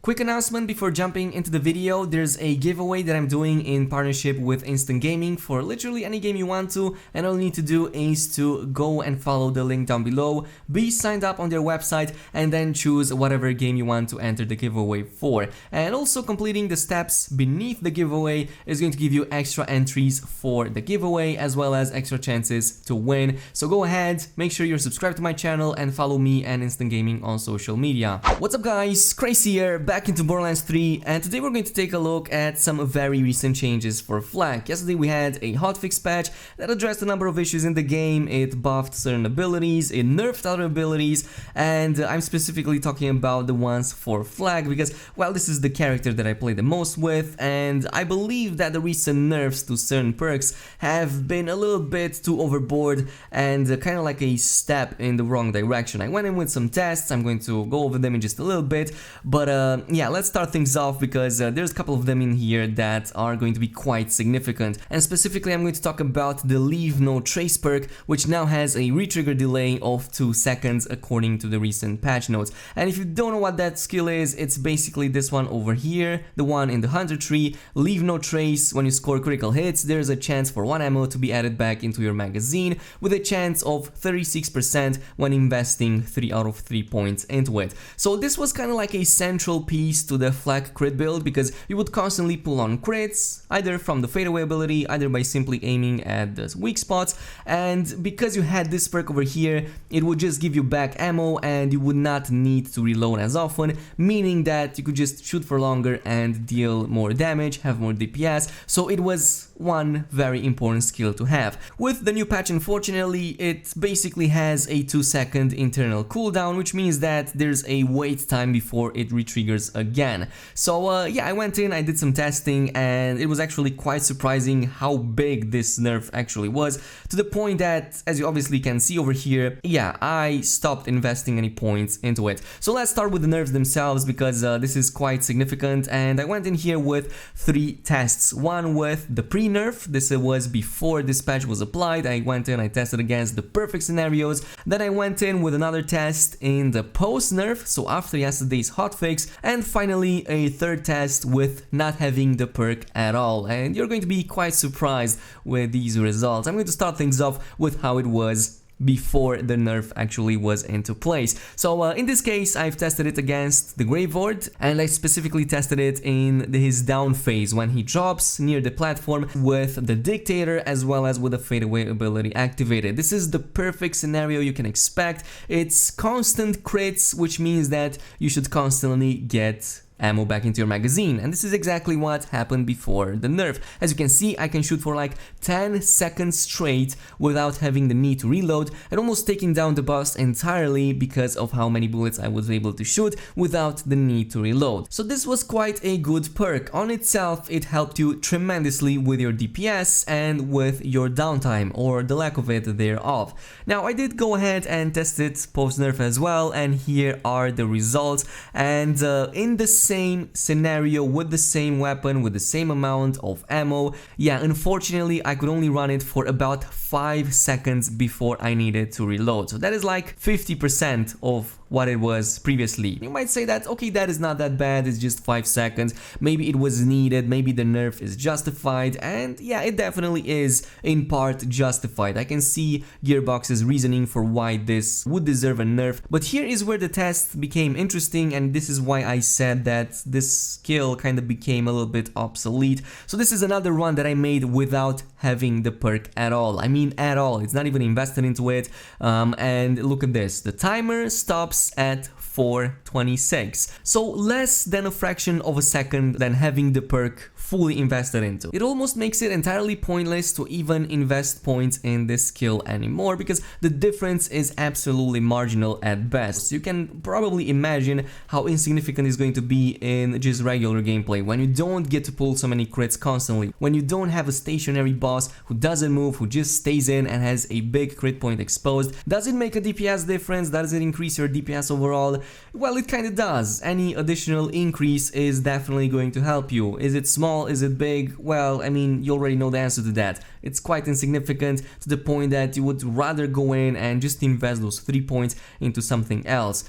Quick announcement before jumping into the video, there's a giveaway that I'm doing in partnership with Instant Gaming for literally any game you want to, and all you need to do is to go and follow the link down below, be signed up on their website, and then choose whatever game you want to enter the giveaway for. And also completing the steps beneath the giveaway is going to give you extra entries for the giveaway as well as extra chances to win. So go ahead, make sure you're subscribed to my channel and follow me and Instant Gaming on social media. What's up guys, Crazy here, back into Borderlands 3, and today we're going to take a look at some very recent changes for FL4K. Yesterday we had a hotfix patch that addressed a number of issues in the game. It buffed certain abilities, it nerfed other abilities, and I'm specifically talking about the ones for FL4K because, well, this is the character that I play the most with, and I believe that the recent nerfs to certain perks have been a little bit too overboard and kind of like a step in the wrong direction. I went in with some tests, I'm going to go over them in just a little bit, but yeah, let's start things off because there's a couple of them in here that are going to be quite significant. And specifically I'm going to talk about the Leave No Trace perk, which now has a retrigger delay of 2 seconds according to the recent patch notes. And if you don't know what that skill is, it's basically this one over here, the one in the Hunter tree. Leave No Trace. When you score critical hits, there's a chance for 1 ammo to be added back into your magazine, with a chance of 36% when investing 3 out of 3 points into it. So this was kind of like a central piece to the FL4K crit build because you would constantly pull on crits, either from the fadeaway ability, either by simply aiming at the weak spots, and because you had this perk over here, it would just give you back ammo and you would not need to reload as often, meaning that you could just shoot for longer and deal more damage, have more DPS, so it was one very important skill to have. With the new patch, unfortunately, it basically has a 2-second internal cooldown, which means that there's a wait time before it retriggers again. So yeah, I went in, I did some testing, and it was actually quite surprising how big this nerf actually was, to the point that, as you obviously can see over here, yeah, I stopped investing any points into it. So let's start with the nerfs themselves because this is quite significant, and I went in here with 3 tests. One with the pre-nerf, this was before this patch was applied. I went in, I tested against the perfect scenarios. Then I went in with another test in the post-nerf, so after yesterday's hotfix, and finally a third test with not having the perk at all. And you're going to be quite surprised with these results. I'm going to start things off with how it was before the nerf actually was into place. So in this case, I've tested it against the Graveward, and I specifically tested it in his down phase when he drops near the platform with the Dictator as well as with the fadeaway ability activated. This is the perfect scenario you can expect. It's constant crits, which means that you should constantly get ammo back into your magazine, and this is exactly what happened before the nerf. As you can see, I can shoot for like 10 seconds straight without having the need to reload, and almost taking down the boss entirely because of how many bullets I was able to shoot without the need to reload. So this was quite a good perk. On itself, it helped you tremendously with your DPS and with your downtime, or the lack of it thereof. Now, I did go ahead and test it post-nerf as well, and here are the results. And in the same scenario, with the same weapon, with the same amount of ammo, yeah, unfortunately I could only run it for about 5 seconds before I needed to reload. So that is like 50% of what it was previously. You might say that, okay, that is not that bad, it's just 5 seconds, maybe it was needed, maybe the nerf is justified, and yeah, it definitely is in part justified. I can see Gearbox's reasoning for why this would deserve a nerf, but here is where the test became interesting, and this is why I said that this skill kind of became a little bit obsolete. So this is another run that I made without having the perk at all. I mean at all, it's not even invested into it, and look at this, the timer stops at 4:26, so less than a fraction of a second than having the perk fully invested into. It almost makes it entirely pointless to even invest points in this skill anymore because the difference is absolutely marginal at best. So you can probably imagine how insignificant it's going to be in just regular gameplay when you don't get to pull so many crits constantly, when you don't have a stationary boss who doesn't move, who just stays in and has a big crit point exposed. Does it make a DPS difference? Does it increase your DPS overall? Well, it kind of does. Any additional increase is definitely going to help you. Is it small? Is it big? Well, I mean, you already know the answer to that. It's quite insignificant to the point that you would rather go in and just invest those 3 points into something else.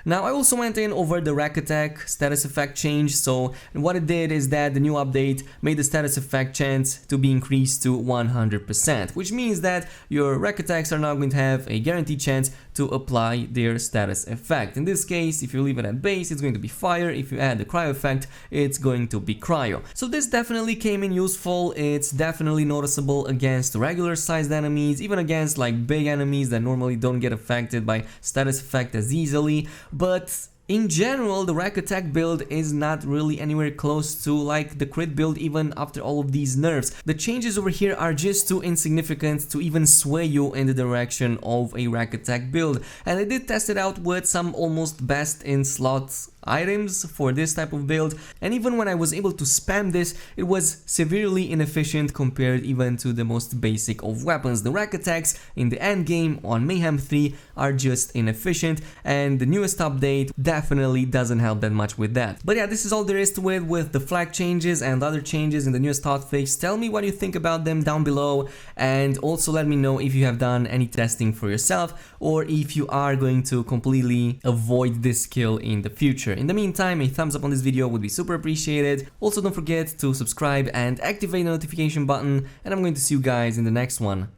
Now I also went in over the Rakk Attack status effect change. So what it did is that the new update made the status effect chance to be increased to 100%, which means that your Rakk Attacks are now going to have a guaranteed chance to apply their status effect. In this case, if you leave it at base, it's going to be fire. If you add the cryo effect, it's going to be cryo. So this definitely came in useful. It's definitely noticeable against regular sized enemies, even against like big enemies that normally don't get affected by status effect as easily. But in general, the Rakk Attack build is not really anywhere close to like the crit build even after all of these nerfs. The changes over here are just too insignificant to even sway you in the direction of a Rakk Attack build. And I did test it out with some almost best in slots items for this type of build, and even when I was able to spam this, it was severely inefficient compared even to the most basic of weapons. The Rakk Attacks in the end game on Mayhem 3 are just inefficient, and the newest update definitely doesn't help that much with that. But yeah, this is all there is to it with the flag changes and other changes in the newest hotfix. Tell me what you think about them down below, and also let me know if you have done any testing for yourself or if you are going to completely avoid this skill in the future. In the meantime, a thumbs up on this video would be super appreciated. Also, don't forget to subscribe and activate the notification button, and I'm going to see you guys in the next one.